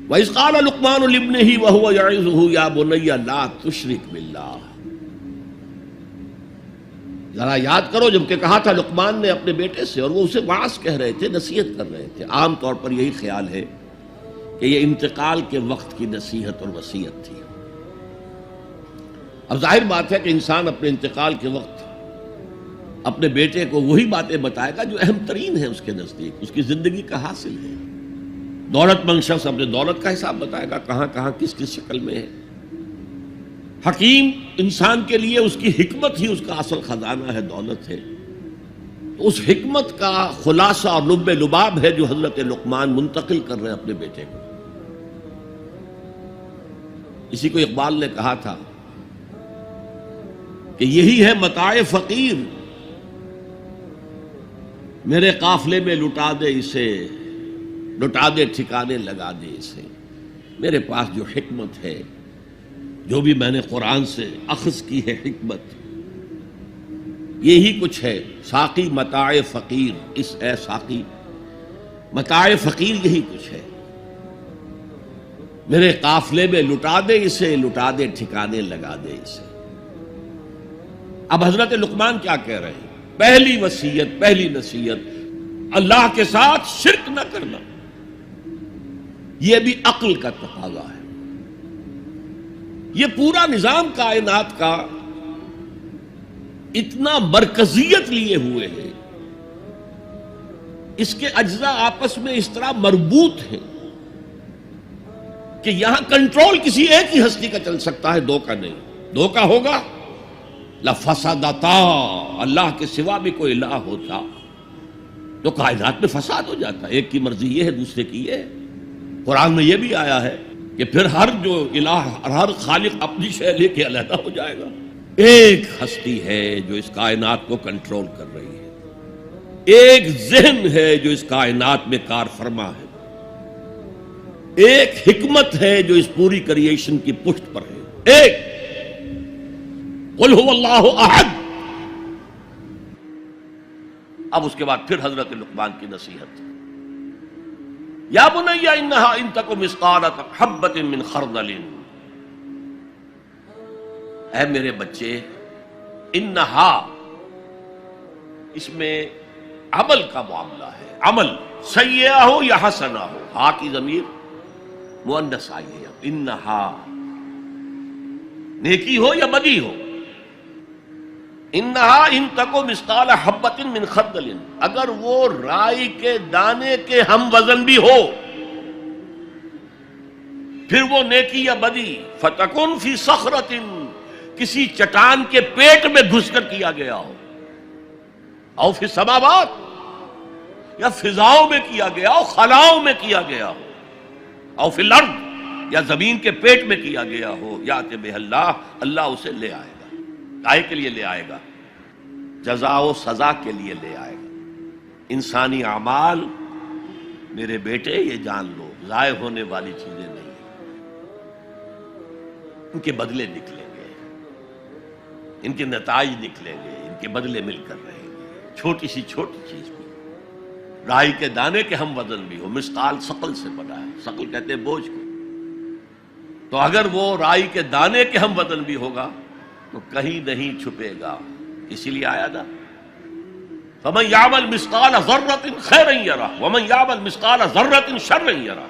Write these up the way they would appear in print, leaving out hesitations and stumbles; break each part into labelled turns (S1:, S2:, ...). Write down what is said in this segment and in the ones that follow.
S1: وَإِذْ قَالَ لُقْمَانُ لِابْنِهِ وَهُوَ يَعِظُهُ يَا بُنَيَّ لَا تُشْرِكْ بِاللَّهِ. ذرا یاد کرو جب کہ کہا تھا لقمان نے اپنے بیٹے سے، اور وہ اسے وعظ کہہ رہے تھے، نصیحت کر رہے تھے. عام طور پر یہی خیال ہے کہ یہ انتقال کے وقت کی نصیحت اور وصیت تھی. اب ظاہر بات ہے کہ انسان اپنے انتقال کے وقت اپنے بیٹے کو وہی باتیں بتائے گا جو اہم ترین ہے اس کے نزدیک، اس کی زندگی کا حاصل ہے. دولت مند شخص اپنے دولت کا حساب بتائے گا، کہاں کہاں کس کس شکل میں ہے. حکیم انسان کے لیے اس کی حکمت ہی اس کا اصل خزانہ ہے، دولت ہے. تو اس حکمت کا خلاصہ اور لب لباب ہے جو حضرت لقمان منتقل کر رہے ہیں اپنے بیٹے کو. اسی کو اقبال نے کہا تھا کہ یہی ہے متاع فقیر، میرے قافلے میں لٹا دے اسے، لٹا دے ٹھکانے لگا دے اسے. میرے پاس جو حکمت ہے، جو بھی میں نے قرآن سے اخذ کی ہے حکمت، یہی کچھ ہے. ساقی متاع فقیر، اس اے ساقی متاع فقیر یہی کچھ ہے. میرے قافلے میں لٹا دے اسے، لٹا دے ٹھکانے لگا دے اسے. اب حضرت لقمان کیا کہہ رہے ہیں؟ پہلی وصیت، پہلی نصیحت، اللہ کے ساتھ شرک نہ کرنا. یہ بھی عقل کا تقاضا ہے. یہ پورا نظام کائنات کا اتنا مرکزیت لیے ہوئے ہے، اس کے اجزاء آپس میں اس طرح مربوط ہیں کہ یہاں کنٹرول کسی ایک ہی ہستی کا چل سکتا ہے، دو کا نہیں. دو کا ہوگا لفسدتا، اللہ کے سوا بھی کوئی الہ ہوتا تو کائنات میں فساد ہو جاتا. ایک کی مرضی یہ ہے، دوسرے کی یہ ہے. قرآن میں یہ بھی آیا ہے کہ پھر ہر جو الہ، ہر خالق اپنی شے لے کے علیحدہ ہو جائے گا. ایک ہستی ہے جو اس کائنات کو کنٹرول کر رہی ہے، ایک ذہن ہے جو اس کائنات میں کار فرما ہے، ایک حکمت ہے جو اس پوری کریشن کی پشت پر ہے. ایک قل هو اللہ احد. اب اس کے بعد پھر حضرت لقمان کی نصیحت. یا بنی انہا ان تک مثقال حبۃ من خردل. اے میرے بچے، انہا اس میں عمل کا معاملہ ہے. عمل سیئہ ہو یا حسنہ ہو، ہا کی ضمیر مؤنث آئی ہے. انہا نیکی ہو یا بدی ہو. انہا ان تکو مثقال حبۃ من خردل، اگر وہ رائی کے دانے کے ہم وزن بھی ہو، پھر وہ نیکی یا بدی. فتکن فی صخرۃ، کسی چٹان کے پیٹ میں گھس کر کیا گیا ہو. او فی السماوات، یا فضاؤں میں کیا گیا ہو، خلاؤں میں کیا گیا ہو. او فی الارض، یا زمین کے پیٹ میں کیا گیا ہو. یات بہ اللہ، اللہ اسے لے آئے گا. کائے کے لیے لے آئے گا؟ جزا و سزا کے لیے لے آئے گا. انسانی اعمال میرے بیٹے یہ جان لو ضائع ہونے والی چیزیں نہیں ہیں. ان کے بدلے نکلیں گے، ان کے نتائج نکلیں گے، ان کے بدلے مل کر رہیں گے. چھوٹی سی چھوٹی چیز بھی، رائی کے دانے کے ہم وزن بھی ہو. مثقال ثقل سے بنا ہے، ثقل کہتے ہیں بوجھ کو. تو اگر وہ رائی کے دانے کے ہم وزن بھی ہوگا تو کہیں نہیں چھپے گا. اسی لیے آیا تھا فَمَنْ يَعْمَلْ مِثْقَالَ ذَرَّةٍ خَيْرًا يَرَهُ وَمَنْ يَعْمَلْ مِثْقَالَ ذَرَّةٍ شَرًّا يَرَهُ.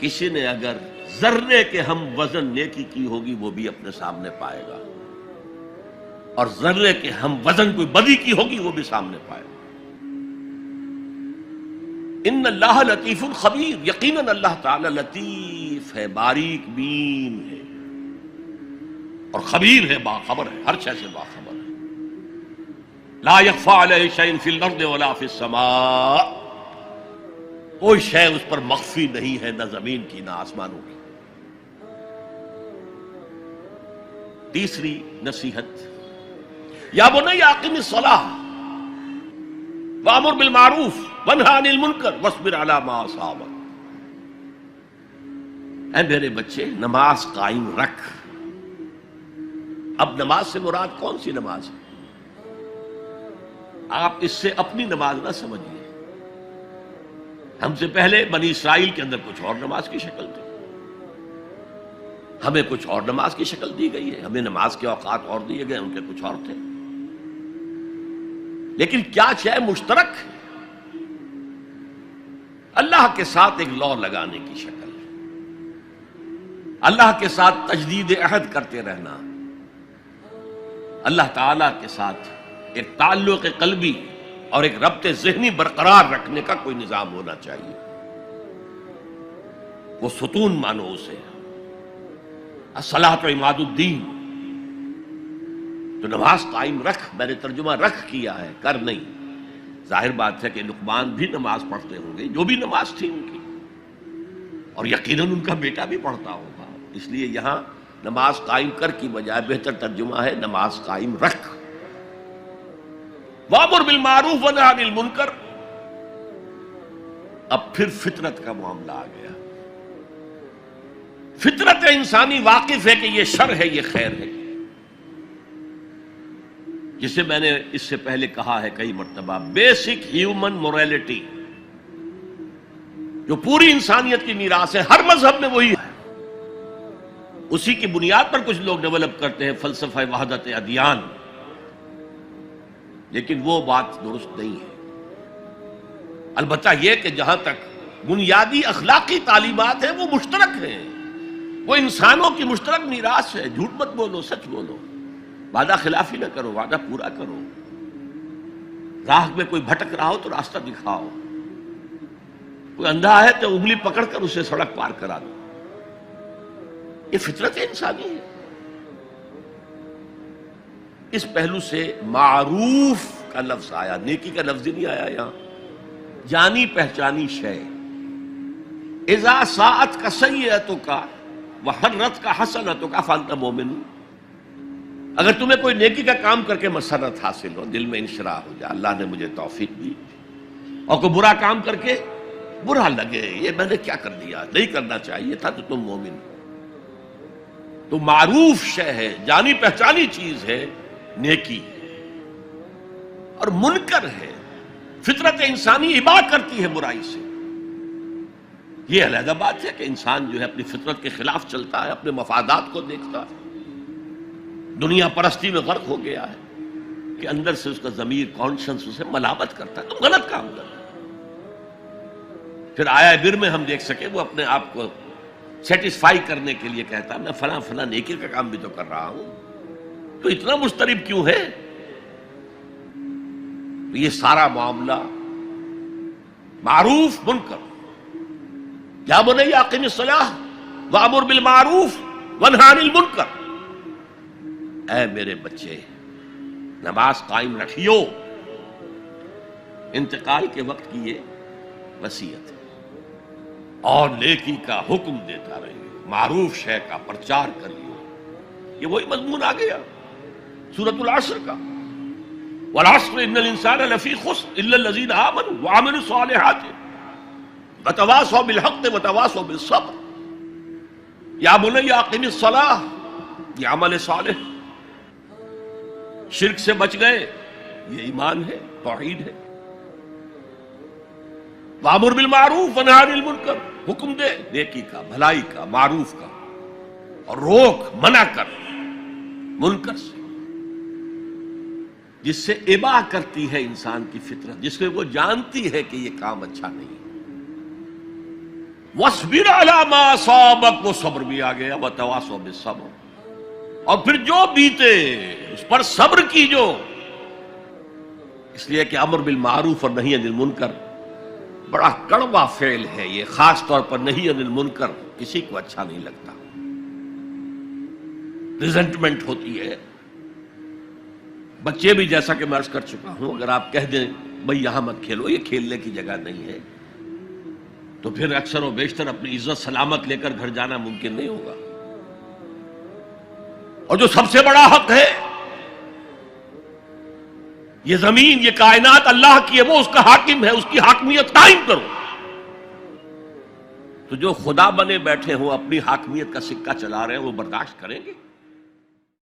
S1: کسی نے اگر ذرے کے ہم وزن نیکی کی ہوگی وہ بھی اپنے سامنے پائے گا، اور ذرے کے ہم وزن کوئی بدی کی ہوگی وہ بھی سامنے پائے گا. ان اللہ لطیف خبیر، یقیناً اللہ تعالی لطیف ہے، باریک بین ہے، اور خبیر ہے، باخبر ہے، ہر شے سے باخبر ہے. لا یخفی علیہ شیء فی الارض ولا فی السماء، کوئی شے اس پر مخفی نہیں ہے، نہ زمین کی نہ آسمانوں کی. تیسری نصیحت، یا بنی اقم الصلاۃ وامر بالمعروف وانہی عن المنکر واصبر علی ما اصابک. اے میرے بچے، نماز قائم رکھ. اب نماز سے مراد کون سی نماز ہے؟ آپ اس سے اپنی نماز نہ سمجھیے. ہم سے پہلے بنی اسرائیل کے اندر کچھ اور نماز کی شکل تھی، ہمیں کچھ اور نماز کی شکل دی گئی ہے، ہمیں نماز کے اوقات اور دیے گئے، ان کے کچھ اور تھے، لیکن کیا شے مشترک ہے؟ اللہ کے ساتھ ایک لا لگانے کی شکل، اللہ کے ساتھ تجدید عہد کرتے رہنا، اللہ تعالی کے ساتھ ایک تعلق قلبی اور ایک ربط ذہنی برقرار رکھنے کا کوئی نظام ہونا چاہیے۔ وہ ستون مانو اسے، الصلاۃ عماد الدین، تو نماز قائم رکھ، میں نے ترجمہ رکھ کیا ہے، کر نہیں۔ ظاہر بات ہے کہ لقمان بھی نماز پڑھتے ہوں گے، جو بھی نماز تھی ان کی، اور یقیناً ان کا بیٹا بھی پڑھتا ہوگا، اس لیے یہاں نماز قائم کر کی بجائے بہتر ترجمہ ہے نماز قائم رکھ۔ وامر بالمعروف ونہی عن المنکر، اب پھر فطرت کا معاملہ آ گیا۔ فطرت انسانی واقف ہے کہ یہ شر ہے، یہ خیر ہے، جسے میں نے اس سے پہلے کہا ہے کئی مرتبہ، بیسک ہیومن موریلٹی، جو پوری انسانیت کی میراث ہے، ہر مذہب میں وہی ہے، اسی کی بنیاد پر کچھ لوگ ڈیولپ کرتے ہیں فلسفہ وحدت ادیان، لیکن وہ بات درست نہیں ہے۔ البتہ یہ کہ جہاں تک بنیادی اخلاقی تعلیمات ہیں وہ مشترک ہیں، وہ انسانوں کی مشترک میراث ہے۔ جھوٹ مت بولو، سچ بولو، وعدہ خلافی نہ کرو، وعدہ پورا کرو، راہ میں کوئی بھٹک رہا ہو تو راستہ دکھاؤ، کوئی اندھا ہے تو انگلی پکڑ کر اسے سڑک پار کرا دو، یہ فطرت انسانی ہے۔ اس پہلو سے معروف کا لفظ آیا، نیکی کا لفظ ہی نہیں آیا یہاں، جانی پہچانی شے۔ اذا ساعت کا سیئتک وحرت کا حسنتک فانت مومن، اگر تمہیں کوئی نیکی کا کام کر کے مسرت حاصل ہو، دل میں انشراح ہو جائے اللہ نے مجھے توفیق دی، اور کوئی برا کام کر کے برا لگے یہ میں نے کیا کر دیا، نہیں کرنا چاہیے تھا، تو تم مومن۔ تو معروف شے ہے، جانی پہچانی چیز ہے نیکی، اور منکر ہے، فطرت انسانی ابا کرتی ہے برائی سے۔ یہ علیحدہ بات ہے کہ انسان جو ہے اپنی فطرت کے خلاف چلتا ہے، اپنے مفادات کو دیکھتا ہے، دنیا پرستی میں غرق ہو گیا ہے کہ اندر سے اس کا ضمیر کانشنس اسے ملامت کرتا ہے، تم غلط کام کر۔ پھر آیا بر میں ہم دیکھ سکے وہ اپنے آپ کو سیٹسفائی کرنے کے لیے کہتا ہے میں فلاں فلاں نیکی کا کام بھی تو کر رہا ہوں، تو اتنا مضطرب کیوں ہے؟ یہ سارا معاملہ معروف منکر، یا بنی اقم الصلاۃ وامر بالمعروف وانہی عن المنکر، اے میرے بچے نماز قائم رکھیو۔ انتقال کے وقت کی یہ وصیت ہے، اور نیکی کا حکم دیتا رہیے، معروف شے کا پرچار کریو۔ یہ وہی مضمون آ گیا سورۃ العصر کا، والعصر ان الانسان لفی خسر الا الذین آمنوا وعملوا الصالحات وتواصوا بالحق وتواصوا بالصبر۔ یا بنی اقم الصلاۃ، یہ عمل صالح، شرک سے بچ گئے، یہ ایمان ہے، توحید ہے۔ وامر بالمعروف ونہی عن المنکر، حکم دے نیکی کا، بھلائی کا، معروف کا، اور روک منع کر منکر سے، جس سے ابا کرتی ہے انسان کی فطرت، جس میں وہ جانتی ہے کہ یہ کام اچھا نہیں۔ وَاصْبِرْ عَلَىٰ مَا أَصَابَكَ، وہ صبر بھی آ گیا، وَتَوَاصَوْا بِالصَّبْرِ، اور پھر جو بیتے اس پر صبر کیجو۔ اس لیے کہ امر بالمعروف اور نہی عن المنکر بڑا کڑوا فعل ہے، یہ خاص طور پر نہی عن المنکر کسی کو اچھا نہیں لگتا، ریزنٹمنٹ ہوتی ہے۔ بچے بھی جیسا کہ میں عرض کر چکا ہوں، اگر آپ کہہ دیں بھئی یہاں مت کھیلو، یہ کھیلنے کی جگہ نہیں ہے، تو پھر اکثر و بیشتر اپنی عزت سلامت لے کر گھر جانا ممکن نہیں ہوگا۔ اور جو سب سے بڑا حق ہے، یہ زمین، یہ کائنات اللہ کی ہے، وہ اس کا حاکم ہے، اس کی حاکمیت قائم کرو۔ تو جو خدا بنے بیٹھے ہوں اپنی حاکمیت کا سکہ چلا رہے ہیں، وہ برداشت کریں گے؟